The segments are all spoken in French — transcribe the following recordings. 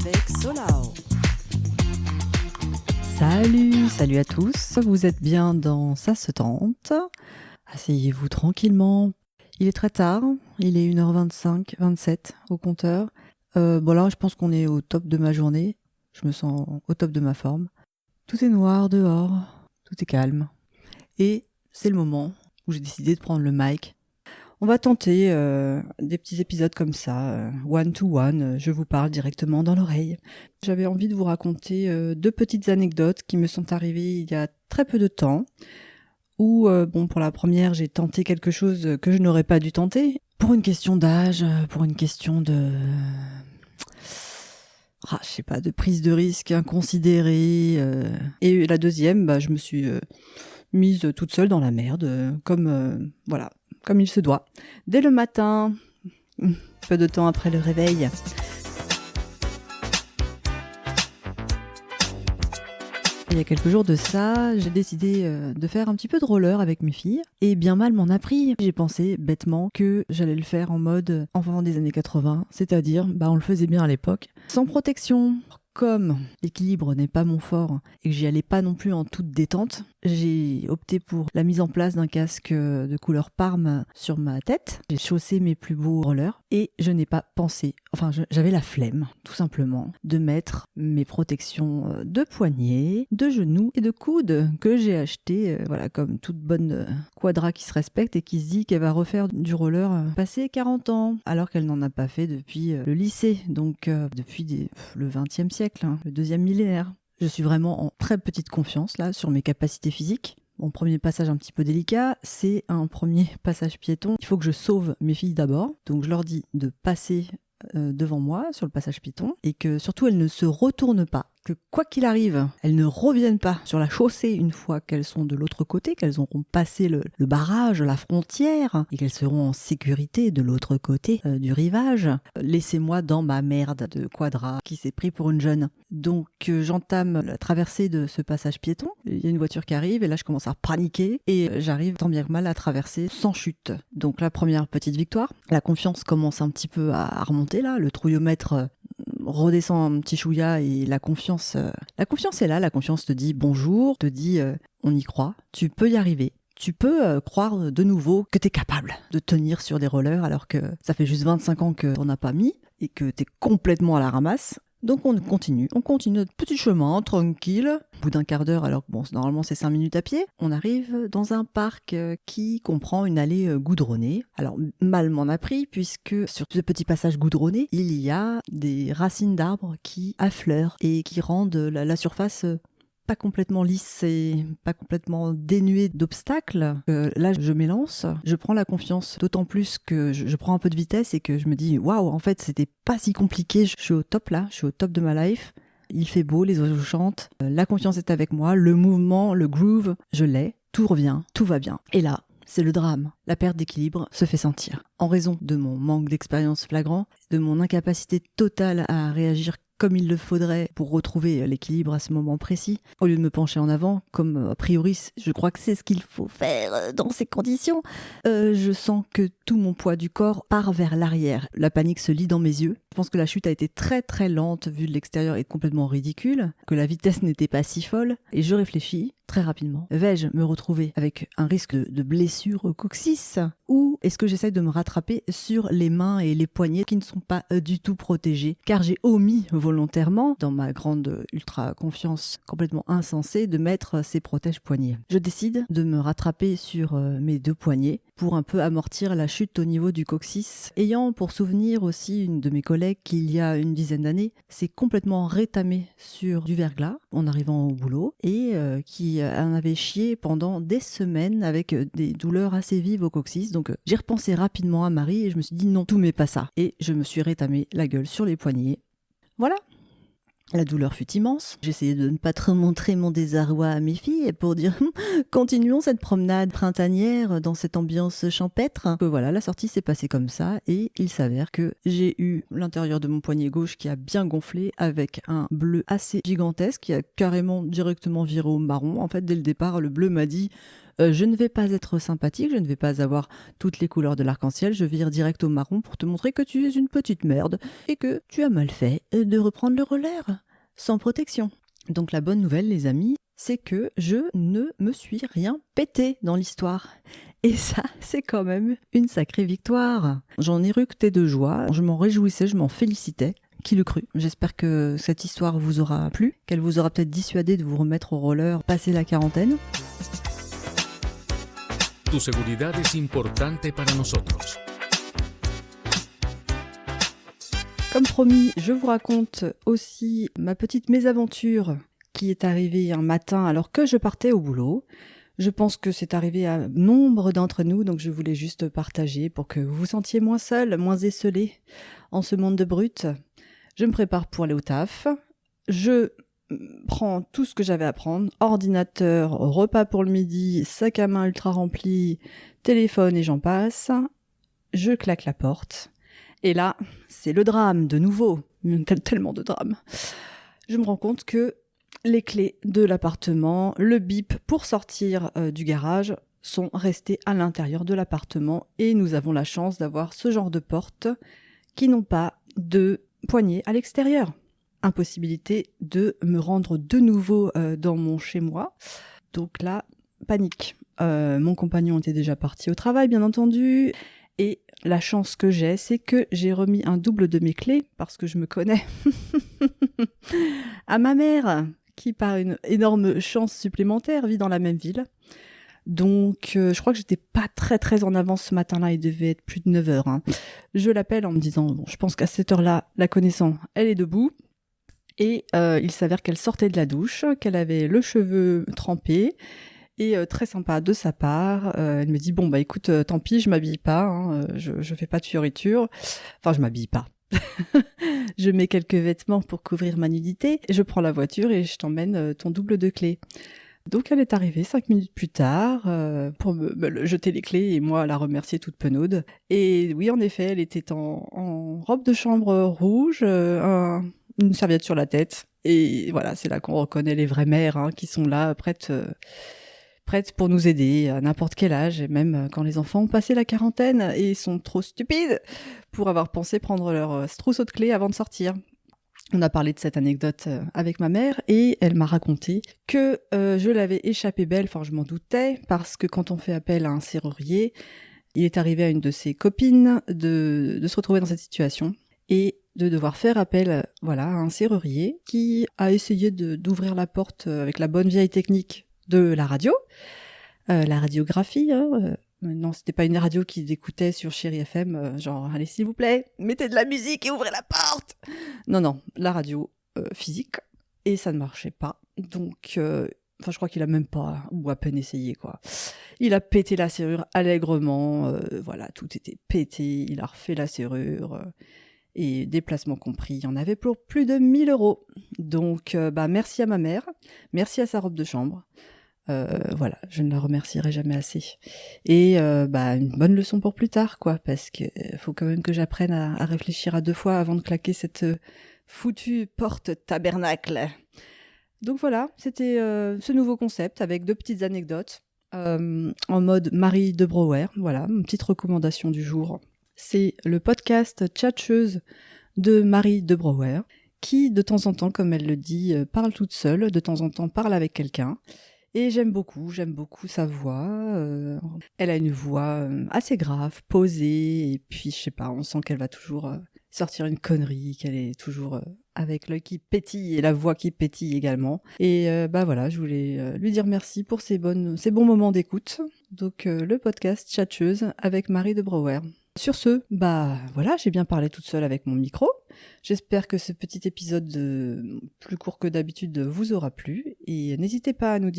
avec Solao. Salut à tous, vous êtes bien dans Ça se tente. Asseyez-vous tranquillement. Il est très tard, il est 1h25, 27 au compteur. Là, je pense qu'on est au top de ma journée. Je me sens au top de ma forme. Tout est noir dehors, tout est calme. Et c'est le moment où j'ai décidé de prendre le mic. On va tenter des petits épisodes comme ça, one to one, je vous parle directement dans l'oreille. J'avais envie de vous raconter 2 petites anecdotes qui me sont arrivées il y a très peu de temps, où, pour la première, j'ai tenté quelque chose que je n'aurais pas dû tenter, pour une question d'âge, pour une question de... de prise de risque inconsidérée. Et la deuxième, je me suis mise toute seule dans la merde, comme il se doit. Dès le matin, peu de temps après le réveil. Il y a quelques jours de ça, j'ai décidé de faire un petit peu de roller avec mes filles. Et bien mal m'en a pris. J'ai pensé bêtement que j'allais le faire en mode enfant des années 80, c'est-à-dire, on le faisait bien à l'époque, sans protection. Comme l'équilibre n'est pas mon fort et que j'y allais pas non plus en toute détente, j'ai opté pour la mise en place d'un casque de couleur parme sur ma tête. J'ai chaussé mes plus beaux rollers et je n'ai pas pensé, j'avais la flemme, tout simplement, de mettre mes protections de poignets, de genoux et de coudes que j'ai acheté, comme toute bonne quadra qui se respecte et qui se dit qu'elle va refaire du roller passé 40 ans, alors qu'elle n'en a pas fait depuis le lycée, donc depuis le 20e siècle. Le 2e millénaire. Je suis vraiment en très petite confiance là sur mes capacités physiques. Mon premier passage un petit peu délicat, c'est un premier passage piéton. Il faut que je sauve mes filles d'abord. Donc je leur dis de passer devant moi sur le passage piéton et que surtout elles ne se retournent pas. Que quoi qu'il arrive, elles ne reviennent pas sur la chaussée une fois qu'elles sont de l'autre côté, qu'elles auront passé le barrage, la frontière, et qu'elles seront en sécurité de l'autre côté du rivage. Laissez-moi dans ma merde de quadra qui s'est pris pour une jeune. Donc j'entame la traversée de ce passage piéton. Il y a une voiture qui arrive et là je commence à paniquer et j'arrive tant bien que mal à traverser sans chute. Donc la première petite victoire. La confiance commence un petit peu à remonter là, le trouillomètre redescend un petit chouïa et la confiance est là, la confiance te dit bonjour, te dit on y croit, tu peux y arriver. Tu peux croire de nouveau que t'es capable de tenir sur des rollers alors que ça fait juste 25 ans que t'en as pas mis et que t'es complètement à la ramasse. Donc on continue notre petit chemin, tranquille. Au bout d'un quart d'heure, alors que normalement c'est 5 minutes à pied, on arrive dans un parc qui comprend une allée goudronnée. Alors mal m'en a pris puisque sur ce petit passage goudronné, il y a des racines d'arbres qui affleurent et qui rendent la surface pas complètement lisse et pas complètement dénuée d'obstacles. Là, je m'élance, je prends la confiance, d'autant plus que je prends un peu de vitesse et que je me dis waouh, en fait, c'était pas si compliqué. Je suis au top là, je suis au top de ma life. Il fait beau, les oiseaux chantent, la confiance est avec moi, le mouvement, le groove, je l'ai, tout revient, tout va bien. Et là, c'est le drame. La perte d'équilibre se fait sentir. En raison de mon manque d'expérience flagrant, de mon incapacité totale à réagir comme il le faudrait pour retrouver l'équilibre à ce moment précis, au lieu de me pencher en avant, comme a priori je crois que c'est ce qu'il faut faire dans ces conditions, je sens que tout mon poids du corps part vers l'arrière. La panique se lit dans mes yeux. Je pense que la chute a été très très lente vu de l'extérieur et complètement ridicule, que la vitesse n'était pas si folle, et je réfléchis très rapidement. Vais-je me retrouver avec un risque de blessure au coccyx ou est-ce que j'essaie de me rattraper sur les mains et les poignets qui ne sont pas du tout protégés car j'ai omis volontairement, dans ma grande ultra confiance complètement insensée, de mettre ces protège-poignets. Je décide de me rattraper sur mes 2 poignets pour un peu amortir la chute au niveau du coccyx, ayant pour souvenir aussi une de mes collègues qui, il y a une dizaine d'années, s'est complètement rétamée sur du verglas en arrivant au boulot et qui en avait chié pendant des semaines avec des douleurs assez vives au coccyx. Donc j'ai repensé rapidement à Marie et je me suis dit non, tout m'est pas ça. Et je me suis rétamé la gueule sur les poignets. Voilà. La douleur fut immense. J'essayais de ne pas trop montrer mon désarroi à mes filles pour dire continuons cette promenade printanière dans cette ambiance champêtre. Que voilà, la sortie s'est passée comme ça et il s'avère que j'ai eu l'intérieur de mon poignet gauche qui a bien gonflé avec un bleu assez gigantesque qui a carrément directement viré au marron. En fait, dès le départ, le bleu m'a dit Je ne vais pas être sympathique, je ne vais pas avoir toutes les couleurs de l'arc-en-ciel, je vire direct au marron pour te montrer que tu es une petite merde et que tu as mal fait de reprendre le roller sans protection. Donc la bonne nouvelle, les amis, c'est que je ne me suis rien pété dans l'histoire. Et ça, c'est quand même une sacrée victoire. J'en ai ructé de joie, je m'en réjouissais, je m'en félicitais. Qui le crut? J'espère que cette histoire vous aura plu, qu'elle vous aura peut-être dissuadé de vous remettre au roller passé la quarantaine. Tu seguridad es importante para nosotros. Comme promis, je vous raconte aussi ma petite mésaventure qui est arrivée un matin alors que je partais au boulot. Je pense que c'est arrivé à nombre d'entre nous, donc je voulais juste partager pour que vous vous sentiez moins seul, moins esselé en ce monde de brutes. Je me prépare pour aller au taf. Je prends tout ce que j'avais à prendre. Ordinateur, repas pour le midi, sac à main ultra rempli, téléphone et j'en passe. Je claque la porte. Et là, c'est le drame de nouveau. Tellement de drame. Je me rends compte que les clés de l'appartement, le bip pour sortir du garage sont restés à l'intérieur de l'appartement et nous avons la chance d'avoir ce genre de portes qui n'ont pas de poignée à l'extérieur. Impossibilité de me rendre de nouveau dans mon chez-moi. Donc là, panique. Mon compagnon était déjà parti au travail, bien entendu. Et la chance que j'ai, c'est que j'ai remis un double de mes clés, parce que je me connais, à ma mère, qui par une énorme chance supplémentaire vit dans la même ville. Donc je crois que j'étais pas très en avance ce matin-là, il devait être plus de 9h. Hein. Je l'appelle en me disant, bon, je pense qu'à cette heure-là, la connaissant, elle est debout. Et il s'avère qu'elle sortait de la douche, qu'elle avait le cheveu trempé, et très sympa de sa part. Elle me dit, bon bah écoute, tant pis, je m'habille pas, hein, je fais pas de fioriture. Enfin, je m'habille pas. Je mets quelques vêtements pour couvrir ma nudité, je prends la voiture et je t'emmène ton double de clés. Donc elle est arrivée 5 minutes plus tard pour me jeter les clés et moi la remercier toute penaude. Et oui, en effet, elle était en robe de chambre rouge, une serviette sur la tête. Et voilà, c'est là qu'on reconnaît les vraies mères hein, qui sont là, prêtes pour nous aider à n'importe quel âge, et même quand les enfants ont passé la quarantaine et sont trop stupides pour avoir pensé prendre leur trousseau de clés avant de sortir. On a parlé de cette anecdote avec ma mère et elle m'a raconté que je l'avais échappé belle, enfin je m'en doutais, parce que quand on fait appel à un serrurier, il est arrivé à une de ses copines de se retrouver dans cette situation et de devoir faire appel voilà, à un serrurier qui a essayé d'ouvrir la porte avec la bonne vieille technique de la radio, la radiographie, hein, non, c'était pas une radio qu'ils écoutaient sur Chéri FM, genre, allez s'il vous plaît, mettez de la musique et ouvrez la porte. Non, la radio physique, et ça ne marchait pas. Donc, je crois qu'il a même pas, ou à peine essayé, quoi. Il a pété la serrure allègrement, voilà, tout était pété, il a refait la serrure, et déplacement compris, il y en avait pour plus de 1 000 €. Donc, merci à ma mère, merci à sa robe de chambre. Voilà, je ne la remercierai jamais assez. Et une bonne leçon pour plus tard, quoi, parce que faut quand même que j'apprenne à réfléchir à 2 fois avant de claquer cette foutue porte tabernacle. Donc voilà, c'était ce nouveau concept avec 2 petites anecdotes en mode Marie de Brouwer. Voilà, une petite recommandation du jour. C'est le podcast Tchatcheuse de Marie de Brouwer, qui de temps en temps, comme elle le dit, parle toute seule, de temps en temps parle avec quelqu'un. Et j'aime beaucoup sa voix. Elle a une voix assez grave, posée, et puis je sais pas, on sent qu'elle va toujours sortir une connerie, qu'elle est toujours avec l'œil qui pétille et la voix qui pétille également. Et voilà, je voulais lui dire merci pour ces bons moments d'écoute. Donc le podcast Tchatcheuse avec Marie de Brouwer. Sur ce, voilà, j'ai bien parlé toute seule avec mon micro. J'espère que ce petit épisode plus court que d'habitude vous aura plu. Et n'hésitez pas à me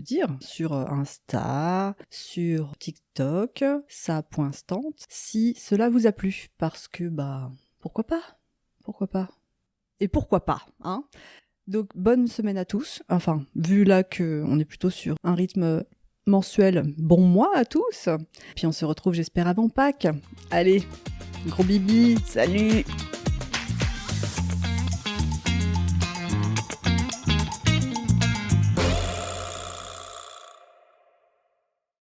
dire sur Insta, sur TikTok, ça.stant, si cela vous a plu. Parce que, pourquoi pas. Et pourquoi pas, hein? Donc, bonne semaine à tous. Enfin, vu là qu'on est plutôt sur un rythme mensuel, bon mois à tous. Puis on se retrouve, j'espère, avant Pâques. Allez, gros bibi, salut!